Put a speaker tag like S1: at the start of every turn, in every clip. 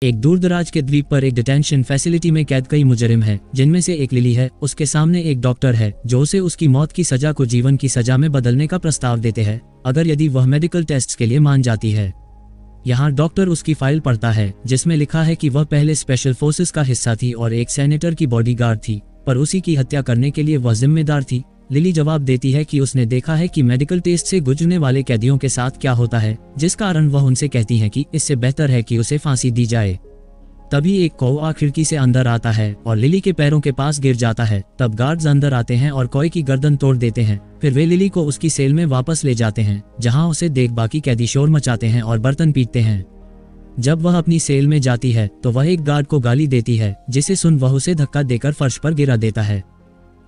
S1: एक दूरदराज के द्वीप पर एक डिटेंशन फैसिलिटी में कैद कई मुजरिम हैं, जिनमें से एक लिली है। उसके सामने एक डॉक्टर है जो उसे उसकी मौत की सजा को जीवन की सजा में बदलने का प्रस्ताव देते हैं, अगर यदि वह मेडिकल टेस्ट्स के लिए मान जाती है। यहाँ डॉक्टर उसकी फाइल पढ़ता है जिसमें लिखा है कि वह पहले स्पेशल फोर्सेस का हिस्सा थी और एक सेनेटर की बॉडीगार्ड थी, पर उसी की हत्या करने के लिए वह जिम्मेदार थी। लिली जवाब देती है कि उसने देखा है कि मेडिकल टेस्ट से गुजरने वाले कैदियों के साथ क्या होता है, जिस कारण वह उनसे कहती है कि इससे बेहतर है कि उसे फांसी दी जाए। तभी एक कौवा खिड़की से अंदर आता है और लिली के पैरों के पास गिर जाता है। तब गार्ड्स अंदर आते हैं और कौवे की गर्दन तोड़ देते हैं। फिर वे लिली को उसकी सेल में वापस ले जाते हैं, जहां उसे देख बाकी कैदी शोर मचाते हैं और बर्तन पीटते हैं। जब वह अपनी सेल में जाती है तो वह एक गार्ड को गाली देती है, जिसे सुन वह उसे धक्का देकर फर्श पर गिरा देता है।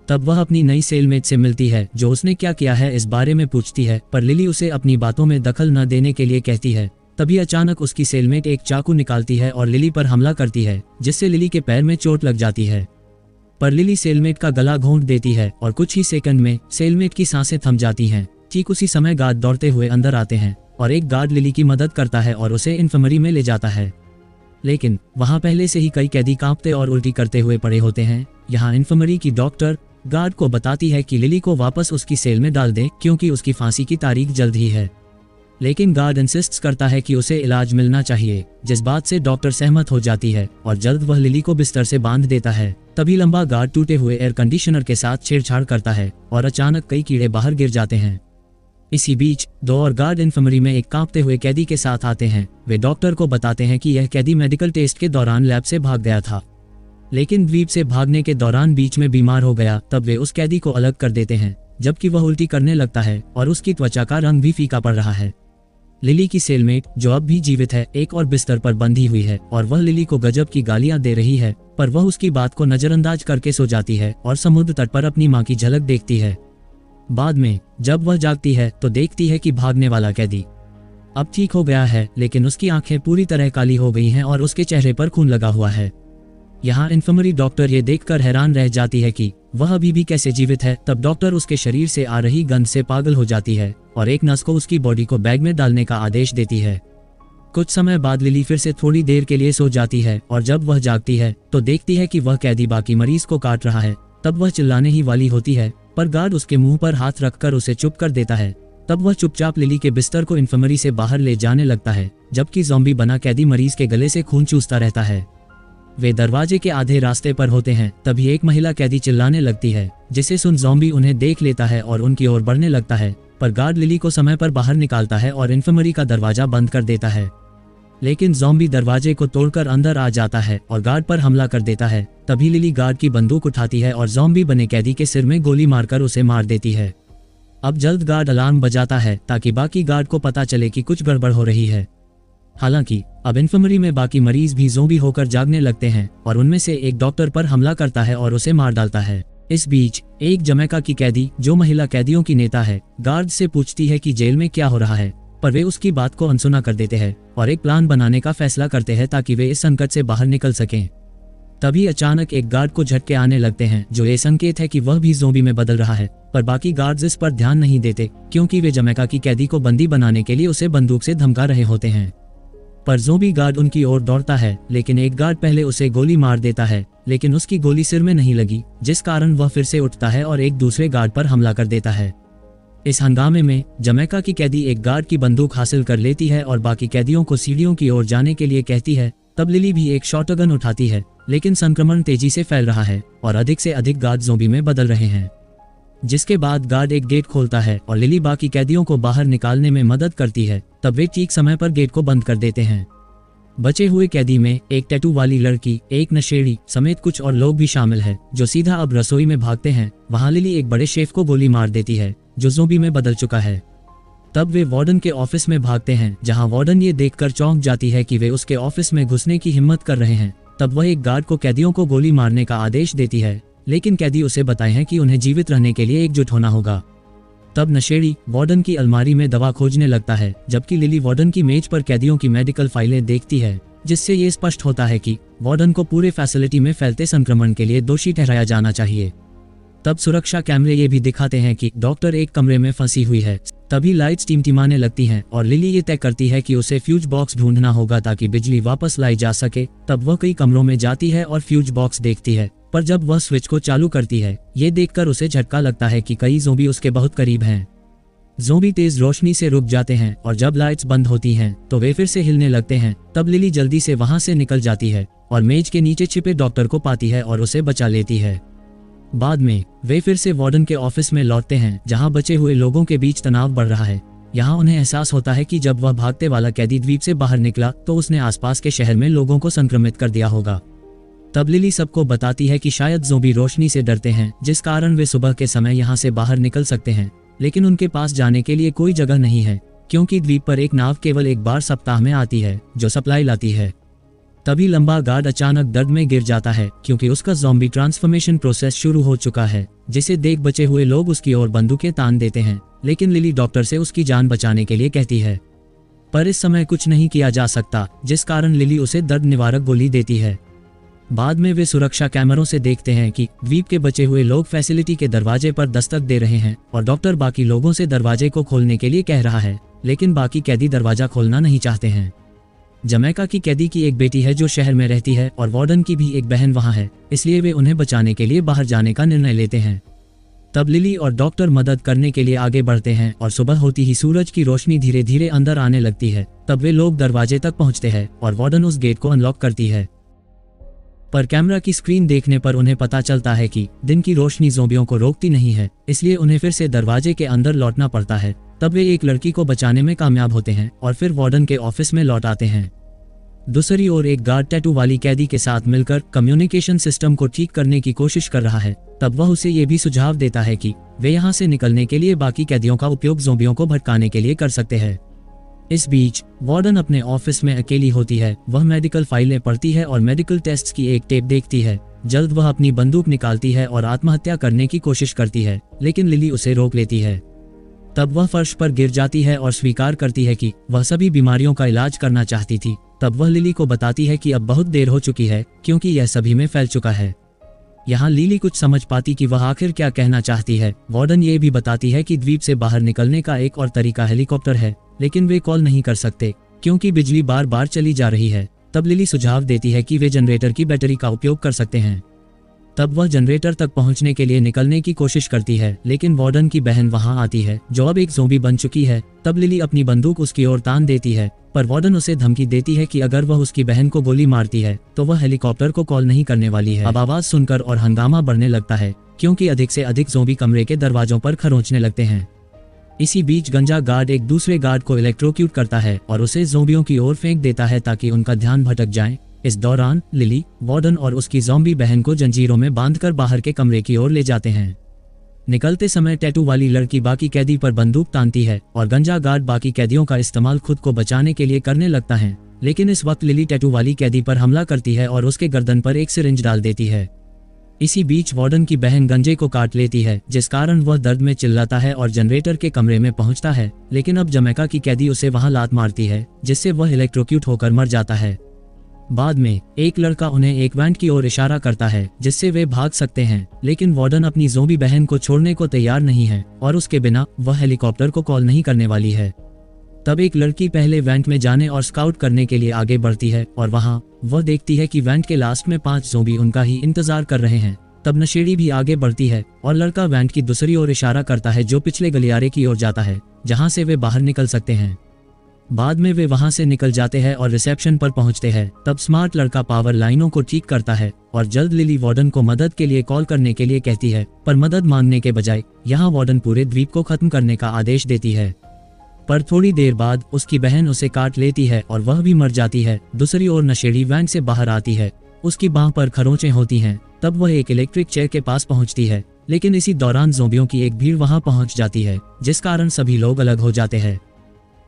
S1: तब वह अपनी नई सेलमेट से मिलती है जो उसने क्या किया है इस बारे में पूछती है, पर लिली उसे अपनी बातों में दखल न देने के लिए कहती है। तभी अचानक उसकी सेलमेट एक चाकू निकालती है और लिली पर हमला करती है, जिससे लिली के पैर में चोट लग जाती है। पर लिली सेलमेट का गला घोंट देती है और कुछ ही सेकंड में सेलमेट की सांसें थम जाती हैं। ठीक उसी समय गार्ड दौड़ते हुए अंदर आते हैं और एक गार्ड लिली की मदद करता है और उसे इन्फर्मरी में ले जाता है। लेकिन वहां पहले से ही कई कैदी कांपते और उल्टी करते हुए पड़े होते हैं। यहाँ इन्फर्मरी की डॉक्टर गार्ड को बताती है कि लिली को वापस उसकी सेल में डाल दे, क्योंकि उसकी फांसी की तारीख जल्द ही है। लेकिन गार्ड इंसिस्ट करता है कि उसे इलाज मिलना चाहिए, जिस बात से डॉक्टर सहमत हो जाती है और जल्द वह लिली को बिस्तर से बांध देता है। तभी लंबा गार्ड टूटे हुए एयर कंडीशनर के साथ छेड़छाड़ करता है और अचानक कई कीड़े बाहर गिर जाते हैं। इसी बीच दो और गार्ड इन्फर्मरी में एक कांपते हुए कैदी के साथ आते हैं। वे डॉक्टर को बताते हैं कि यह कैदी मेडिकल टेस्ट के दौरान लैब से भाग गया था, लेकिन द्वीप से भागने के दौरान बीच में बीमार हो गया। तब वे उस कैदी को अलग कर देते हैं, जबकि वह उल्टी करने लगता है और उसकी त्वचा का रंग भी फीका पड़ रहा है। लिली की सेलमेट, जो अब भी जीवित है, एक और बिस्तर पर बंधी हुई है और वह लिली को गजब की गालियां दे रही है, पर वह उसकी बात को नजरअंदाज करके सो जाती है और समुद्र तट पर अपनी मां की झलक देखती है। बाद में जब वह जागती है तो देखती है कि भागने वाला कैदी अब ठीक हो गया है, लेकिन उसकी आंखें पूरी तरह काली हो गई हैं और उसके चेहरे पर खून लगा हुआ है। यहाँ इन्फर्मरी डॉक्टर ये देखकर हैरान रह जाती है कि वह अभी भी कैसे जीवित है। तब डॉक्टर उसके शरीर से आ रही गंध से पागल हो जाती है और एक नर्स को उसकी बॉडी को बैग में डालने का आदेश देती है। कुछ समय बाद लिली फिर से थोड़ी देर के लिए सो जाती है और जब वह जागती है तो देखती है कि वह कैदी बाकी मरीज को काट रहा है। तब वह चिल्लाने ही वाली होती है, पर गार्ड उसके मुंह पर हाथ रखकर उसे चुप कर देता है। तब वह चुपचाप लिली के बिस्तर को इन्फर्मरी से बाहर ले जाने लगता है, जबकि ज़ॉम्बी बना कैदी मरीज के गले से खून चूसता रहता है। वे दरवाजे के आधे रास्ते पर होते हैं, तभी एक महिला कैदी चिल्लाने लगती है, जिसे सुन ज़ॉम्बी उन्हें देख लेता है और उनकी ओर बढ़ने लगता है। पर गार्ड लिली को समय पर बाहर निकालता है और इन्फर्मरी का दरवाजा बंद कर देता है। लेकिन ज़ॉम्बी दरवाजे को तोड़कर अंदर आ जाता है और गार्ड पर हमला कर देता है। तभी लिली गार्ड की बंदूक उठाती है और ज़ॉम्बी बने कैदी के सिर में गोली मारकर उसे मार देती है। अब जल्द गार्ड अलार्म बजाता है ताकि बाकी गार्ड को पता चले कि कुछ गड़बड़ हो रही है। हालांकि अब इन्फर्मरी में बाकी मरीज भी ज़ॉम्बी होकर जागने लगते हैं और उनमें से एक डॉक्टर पर हमला करता है और उसे मार डालता है। इस बीच एक जमैका की कैदी, जो महिला कैदियों की नेता है, गार्ड से पूछती है कि जेल में क्या हो रहा है, पर वे उसकी बात को अनसुना कर देते हैं और एक प्लान बनाने का फैसला करते हैं ताकि वे इस संकट से बाहर निकल सकें। तभी अचानक एक गार्ड को झटके आने लगते हैं, जो ये संकेत है कि वह भी ज़ॉम्बी में बदल रहा है। पर बाकी गार्ड्स इस पर ध्यान नहीं देते, क्योंकि वे जमैका की कैदी को बंदी बनाने के लिए उसे बंदूक से धमका रहे होते हैं। पर ज़ॉम्बी गार्ड उनकी ओर दौड़ता है, लेकिन एक गार्ड पहले उसे गोली मार देता है, लेकिन उसकी गोली सिर में नहीं लगी, जिस कारण वह फिर से उठता है और एक दूसरे गार्ड पर हमला कर देता है। इस हंगामे में जमैका की कैदी एक गार्ड की बंदूक हासिल कर लेती है और बाकी कैदियों को सीढ़ियों की ओर जाने के लिए कहती है। तब लिली भी एक शॉटगन उठाती है, लेकिन संक्रमण तेजी से फैल रहा है और अधिक से अधिक गार्ड ज़ॉम्बी में बदल रहे हैं। जिसके बाद गार्ड एक गेट खोलता है और लिली बाकी कैदियों को बाहर निकालने में मदद करती है। तब वे ठीक समय पर गेट को बंद कर देते हैं। बचे हुए कैदी में एक टैटू वाली लड़की, एक नशेड़ी समेत कुछ और लोग भी शामिल है, जो सीधा अब रसोई में भागते हैं। वहां लिली एक बड़े शेफ को गोली मार देती है, जो ज़ॉम्बी में बदल चुका है। तब वे वार्डन के ऑफिस में भागते हैं, जहां वार्डन ये देखकर चौंक जाती है कि वे उसके ऑफिस में घुसने की हिम्मत कर रहे हैं। तब वह एक गार्ड को कैदियों को गोली मारने का आदेश देती है, लेकिन कैदी उसे बताए हैं कि उन्हें जीवित रहने के लिए एकजुट होना होगा। तब नशेड़ी वार्डन की अलमारी में दवा खोजने लगता है, जबकि लिली वार्डन की मेज पर कैदियों की मेडिकल फाइलें देखती है, जिससे ये स्पष्ट होता है कि वार्डन को पूरे फैसिलिटी में फैलते संक्रमण के लिए दोषी ठहराया जाना चाहिए। तब सुरक्षा कैमरे ये भी दिखाते हैं कि डॉक्टर एक कमरे में फंसी हुई है, तभी लाइट्स टिमटिमाने लगती हैं और लिली ये तय करती है कि उसे फ्यूज बॉक्स ढूंढना होगा ताकि बिजली वापस लाई जा सके। तब वह कई कमरों में जाती है और फ्यूज बॉक्स देखती है, पर जब वह स्विच को चालू करती है, ये देखकर उसे झटका लगता है कि कई ज़ोंबी उसके बहुत करीब हैं। ज़ोंबी तेज रोशनी से रुक जाते हैं और जब लाइट्स बंद होती हैं तो वे फिर से हिलने लगते हैं। तब लिली जल्दी से वहां से निकल जाती है और मेज के नीचे छिपे डॉक्टर को पाती है और उसे बचा लेती है। बाद में वे फिर से वार्डन के ऑफिस में लौटते हैं जहां बचे हुए लोगों के बीच तनाव बढ़ रहा है। यहाँ उन्हें एहसास होता है कि जब वह भागते वाला कैदी द्वीप से बाहर निकला तो उसने आसपास के शहर में लोगों को संक्रमित कर दिया होगा। तब लिली सबको बताती है कि शायद ज़ोंबी रोशनी से डरते हैं, जिस कारण वे सुबह के समय यहाँ से बाहर निकल सकते हैं, लेकिन उनके पास जाने के लिए कोई जगह नहीं है क्योंकि द्वीप पर एक नाव केवल एक बार सप्ताह में आती है जो सप्लाई लाती है। तभी लंबा गार्ड अचानक दर्द में गिर जाता है क्योंकि उसका ज़ॉम्बी ट्रांसफॉर्मेशन प्रोसेस शुरू हो चुका है, जिसे देख बचे हुए लोग उसकी ओर बंदूकें तान देते हैं। लेकिन लिली डॉक्टर से उसकी जान बचाने के लिए कहती है, पर इस समय कुछ नहीं किया जा सकता, जिस कारण लिली उसे दर्द निवारक गोली देती है। बाद में वे सुरक्षा कैमरों से देखते हैं कि द्वीप के बचे हुए लोग फैसिलिटी के दरवाजे पर दस्तक दे रहे हैं और डॉक्टर बाकी लोगों से दरवाजे को खोलने के लिए कह रहा है, लेकिन बाकी कैदी दरवाजा खोलना नहीं चाहते हैं। जमैका की कैदी की एक बेटी है जो शहर में रहती है और वार्डन की भी एक बहन वहां है, इसलिए वे उन्हें बचाने के लिए बाहर जाने का निर्णय लेते हैं। तब लिली और डॉक्टर मदद करने के लिए आगे बढ़ते हैं और सुबह होती ही सूरज की रोशनी धीरे धीरे अंदर आने लगती है। तब वे लोग दरवाजे तक पहुंचते हैं और वार्डन उस गेट को अनलॉक करती है, पर कैमरा की स्क्रीन देखने पर उन्हें पता चलता है कि दिन की रोशनी ज़ोंबियों को रोकती नहीं है, इसलिए उन्हें फिर से दरवाजे के अंदर लौटना पड़ता है। तब वे एक लड़की को बचाने में कामयाब होते हैं और फिर वार्डन के ऑफिस में लौट आते हैं। दूसरी ओर एक गार्ड टैटू वाली कैदी के साथ मिलकर कम्युनिकेशन सिस्टम को ठीक करने की कोशिश कर रहा है। तब वह उसे ये भी सुझाव देता है कि वे यहाँ से निकलने के लिए बाकी कैदियों का उपयोग ज़ोंबियों को भटकाने के लिए कर सकते हैं। इस बीच वार्डन अपने ऑफिस में अकेली होती है। वह मेडिकल फाइलें पढ़ती है और मेडिकल टेस्ट्स की एक टेप देखती है। जल्द वह अपनी बंदूक निकालती है और आत्महत्या करने की कोशिश करती है, लेकिन लिली उसे रोक लेती है। तब वह फर्श पर गिर जाती है और स्वीकार करती है कि वह सभी बीमारियों का इलाज करना चाहती थी। तब वह लिली को बताती है कि अब बहुत देर हो चुकी है क्योंकि यह सभी में फैल चुका है। यहाँ लिली कुछ समझ पाती कि वह आखिर क्या कहना चाहती है। वार्डन ये भी बताती है कि द्वीप से बाहर निकलने का एक और तरीका हेलीकॉप्टर है, लेकिन वे कॉल नहीं कर सकते क्योंकि बिजली बार बार चली जा रही है। तब लिली सुझाव देती है कि वे जनरेटर की बैटरी का उपयोग कर सकते हैं। तब वह जनरेटर तक पहुंचने के लिए निकलने की कोशिश करती है, लेकिन वार्डन की बहन वहां आती है जो अब एक ज़ोंबी बन चुकी है। तब लिली अपनी बंदूक उसकी ओर तान देती है, पर वार्डन उसे धमकी देती है कि अगर वह उसकी बहन को गोली मारती है तो वह हेलीकॉप्टर को कॉल नहीं करने वाली है। अब आवाज सुनकर और हंगामा बढ़ने लगता है क्योंकि अधिक से अधिक ज़ोंबी कमरे के दरवाजों पर खरोंचने लगते हैं। इसी बीच गंजा गार्ड एक दूसरे गार्ड को इलेक्ट्रोक्यूट करता है और उसे ज़ोंबियों की ओर फेंक देता है ताकि उनका ध्यान भटक जाए। इस दौरान लिली वार्डन और उसकी ज़ॉम्बी बहन को जंजीरों में बांधकर बाहर के कमरे की ओर ले जाते हैं। निकलते समय टैटू वाली लड़की बाकी कैदी पर बंदूक तानती है और गंजा गार्ड बाकी कैदियों का इस्तेमाल खुद को बचाने के लिए करने लगता है, लेकिन इस वक्त लिली टैटू वाली कैदी पर हमला करती है और उसके गर्दन पर एक सिरिंज डाल देती है। इसी बीच वार्डन की बहन गंजे को काट लेती है, जिस कारण वह दर्द में चिल्लाता है और जनरेटर के कमरे में पहुंचता है, लेकिन अब जमैका की कैदी उसे वहां लात मारती है जिससे वह इलेक्ट्रोक्यूट होकर मर जाता है। बाद में एक लड़का उन्हें एक वैन की ओर इशारा करता है जिससे वे भाग सकते हैं, लेकिन वार्डन अपनी ज़ॉम्बी बहन को छोड़ने को तैयार नहीं है और उसके बिना वह हेलीकॉप्टर को कॉल नहीं करने वाली है। तब एक लड़की पहले वैंट में जाने और स्काउट करने के लिए आगे बढ़ती है और वहां वह देखती है कि वैंट के लास्ट में 5 ज़ॉम्बी उनका ही इंतजार कर रहे हैं। तब नशेड़ी भी आगे बढ़ती है और लड़का वैंट की दूसरी ओर इशारा करता है जो पिछले गलियारे की ओर जाता है जहां से वे बाहर निकल सकते हैं। बाद में वे वहां से निकल जाते हैं और रिसेप्शन पर पहुंचते हैं। तब स्मार्ट लड़का पावर लाइनों को ठीक करता है और जल्द लिली वार्डन को मदद के लिए कॉल करने के लिए कहती है, पर मदद मांगने के बजाय यहाँ वार्डन पूरे द्वीप को खत्म करने का आदेश देती है। पर थोड़ी देर बाद उसकी बहन उसे काट लेती है और वह भी मर जाती है। दूसरी ओर नशेड़ी वैन से बाहर आती है, उसकी बाह पर खरोंचें होती हैं। तब वह एक इलेक्ट्रिक चेयर के पास पहुंचती है, लेकिन इसी दौरान ज़ॉम्बियों की एक भीड़ वहां पहुंच जाती है जिस कारण सभी लोग अलग हो जाते हैं।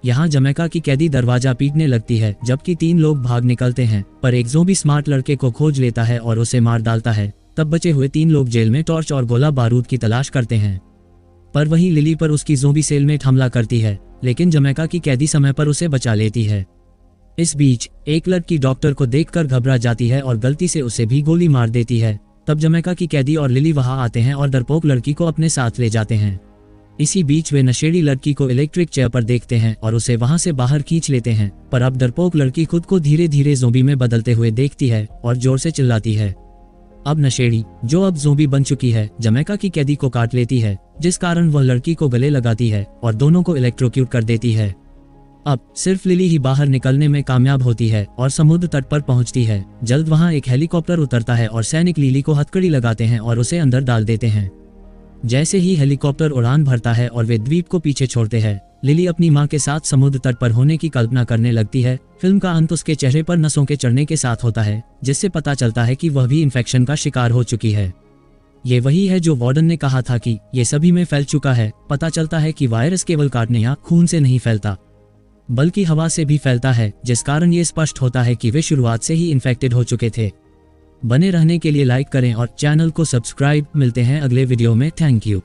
S1: यहाँ जमैका की कैदी दरवाजा पीटने लगती है जबकि 3 लोग भाग निकलते हैं, पर एक ज़ॉम्बी स्मार्ट लड़के को खोज लेता है और उसे मार डालता है। तब बचे हुए 3 लोग जेल में टॉर्च और गोला बारूद की तलाश करते हैं, पर वहीं लिली पर उसकी ज़ॉम्बी सेलमेट हमला करती है, लेकिन जमैका की कैदी समय पर उसे बचा लेती है। इस बीच एक लड़की डॉक्टर को देखकर घबरा जाती है और गलती से उसे भी गोली मार देती है। तब जमैका की कैदी और लिली वहां आते हैं और डरपोक लड़की को अपने साथ ले जाते हैं। इसी बीच वे नशेड़ी लड़की को इलेक्ट्रिक चेयर पर देखते हैं और उसे वहां से बाहर खींच लेते हैं, पर अब डरपोक लड़की खुद को धीरे धीरे ज़ोंबी में बदलते हुए देखती है और जोर से चिल्लाती है। अब नशेड़ी, जो अब ज़ोंबी बन चुकी है, जमैका की कैदी को काट लेती है, जिस कारण वह लड़की को गले लगाती है और दोनों को इलेक्ट्रोक्यूट कर देती है। अब सिर्फ लिली ही बाहर निकलने में कामयाब होती है और समुद्र तट पर पहुंचती है। जल्द वहां एक हेलीकॉप्टर उतरता है और सैनिक लिली को हथकड़ी लगाते हैं और उसे अंदर डाल देते हैं। जैसे ही हेलीकॉप्टर उड़ान भरता है और वे द्वीप को पीछे छोड़ते हैं, लिली अपनी मां के साथ समुद्र तट पर होने की कल्पना करने लगती है। फिल्म का अंत उसके चेहरे पर नसों के चढ़ने के साथ होता है, जिससे पता चलता है कि वह भी इन्फेक्शन का शिकार हो चुकी है। ये वही है जो वार्डन ने कहा था कि ये सभी में फैल चुका है। पता चलता है कि वायरस केवल काटने या खून से नहीं फैलता, बल्कि हवा से भी फैलता है, जिस कारण ये स्पष्ट होता है कि वे शुरुआत से ही इन्फेक्टेड हो चुके थे। बने रहने के लिए लाइक करें और चैनल को सब्सक्राइब। मिलते हैं अगले वीडियो में। Thank you.